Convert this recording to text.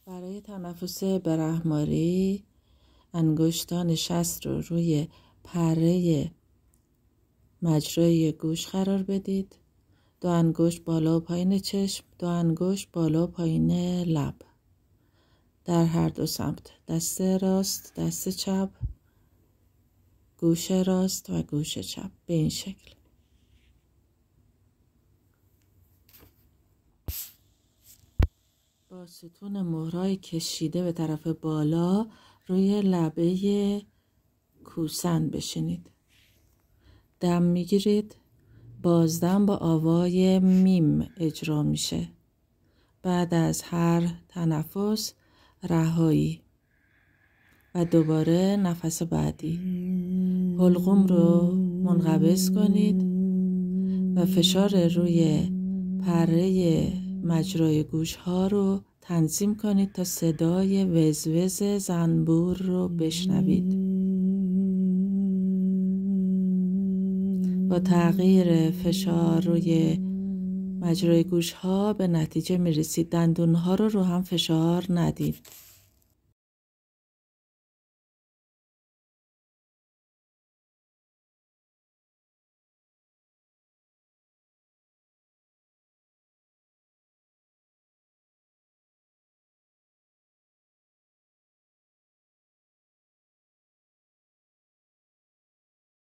برای تنفس برهماری انگشتان شست رو روی پره مجرای گوش قرار بدید. 2 انگشت بالا و پایین چشم، 2 انگشت بالا و پایین لب در هر دو سمت، دست راست، دست چپ، گوش راست و گوش چپ به این شکل. با ستون مهرای کشیده به طرف بالا روی لبه کوسن بشینید. دم میگیرید. بازدم با آوای میم اجرا میشه. بعد از هر تنفس رهایی و دوباره نفس بعدی. حلقوم رو منقبض کنید و فشار روی پره مجرای گوش ها رو تنظیم کنید تا صدای وزوز زنبور رو بشنوید. با تغییر فشار روی مجرای گوش ها به نتیجه می رسید. دندون ها رو هم فشار ندید.